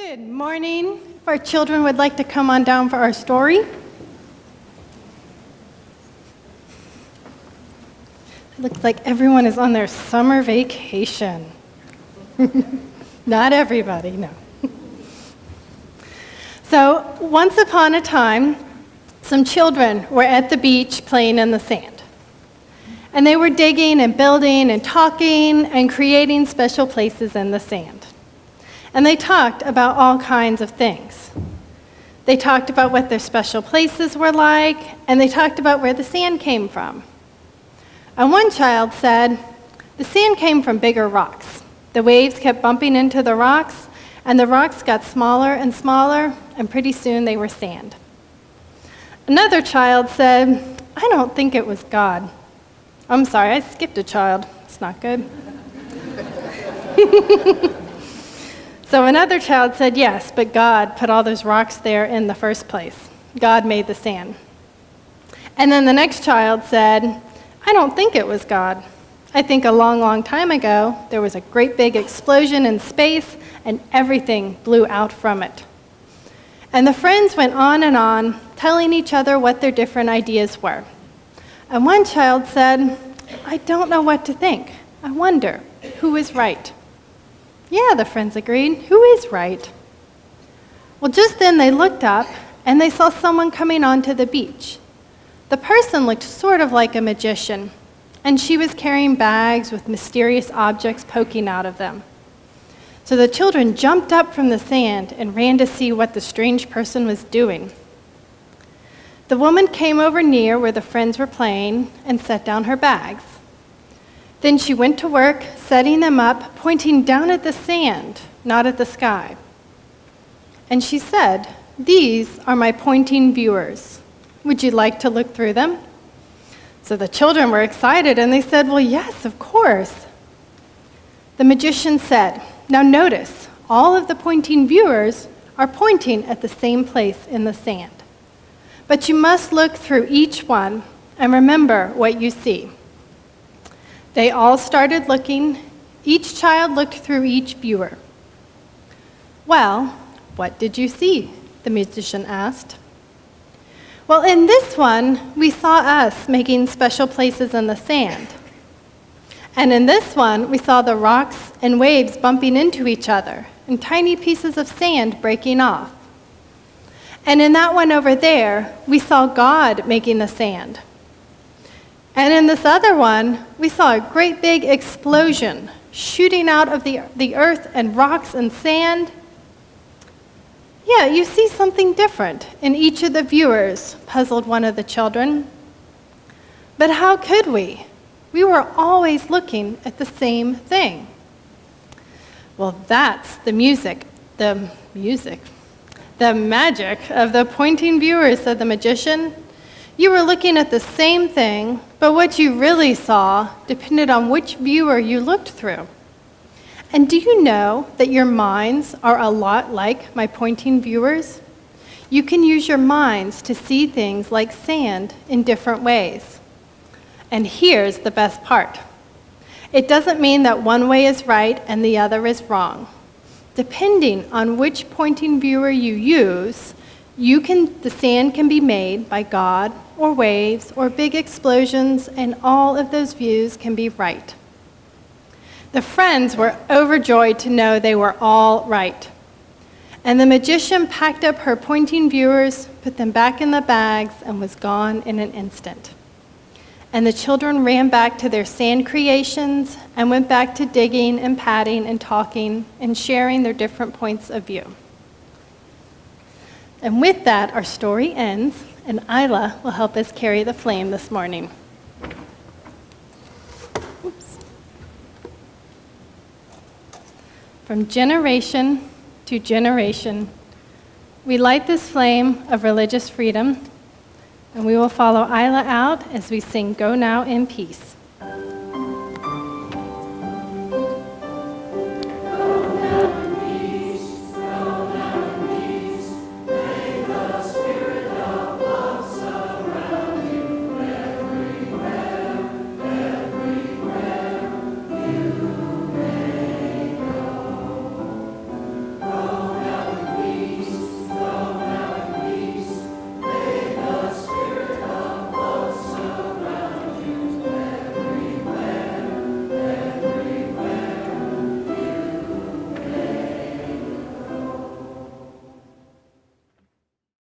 Good morning. If our children would like to come on down for our story. It looks like everyone is on their summer vacation. Not everybody, no. So, once upon a time, some children were at the beach playing in the sand. And they were digging and building and talking and creating special places in the sand. And they talked about all kinds of things. They talked about what their special places were like, and they talked about where the sand came from. And one child said, the sand came from bigger rocks. The waves kept bumping into the rocks, and the rocks got smaller and smaller, and pretty soon they were sand. Another child said, I don't think it was God. I'm sorry, I skipped a child. It's not good. So another child said, yes, but God put all those rocks there in the first place. God made the sand. And then the next child said, I don't think it was God. I think a long, long time ago, there was a great big explosion in space, and everything blew out from it. And the friends went on, telling each other what their different ideas were. And one child said, I don't know what to think. I wonder, who is right? Yeah, the friends agreed. Who is right? Well, just then they looked up, and they saw someone coming onto the beach. The person looked sort of like a magician, and she was carrying bags with mysterious objects poking out of them. So the children jumped up from the sand and ran to see what the strange person was doing. The woman came over near where the friends were playing and set down her bags. Then she went to work, setting them up, pointing down at the sand, not at the sky. And she said, these are my pointing viewers. Would you like to look through them? So the children were excited, and they said, well, yes, of course. The magician said, now notice, all of the pointing viewers are pointing at the same place in the sand. But you must look through each one and remember what you see. They all started looking. Each child looked through each viewer. Well, what did you see? The magician asked. Well, in this one, we saw us making special places in the sand. And in this one, we saw the rocks and waves bumping into each other and tiny pieces of sand breaking off. And in that one over there, we saw God making the sand. And in this other one, we saw a great big explosion shooting out of the earth and rocks and sand. Yeah, you see something different in each of the viewers, puzzled one of the children. But how could we? We were always looking at the same thing. Well, that's the magic of the pointing viewers, said the magician. You were looking at the same thing, but what you really saw depended on which viewer you looked through. And do you know that your minds are a lot like my pointing viewers? You can use your minds to see things like sand in different ways. And here's the best part. It doesn't mean that one way is right and the other is wrong. Depending on which pointing viewer you use, the sand can be made by God or waves or big explosions, and all of those views can be right. The friends were overjoyed to know they were all right. And the magician packed up her pointing viewers, put them back in the bags, and was gone in an instant. And the children ran back to their sand creations and went back to digging and patting and talking and sharing their different points of view. And with that, our story ends, and Isla will help us carry the flame this morning. Oops. From generation to generation, we light this flame of religious freedom, and we will follow Isla out as we sing Go Now in Peace.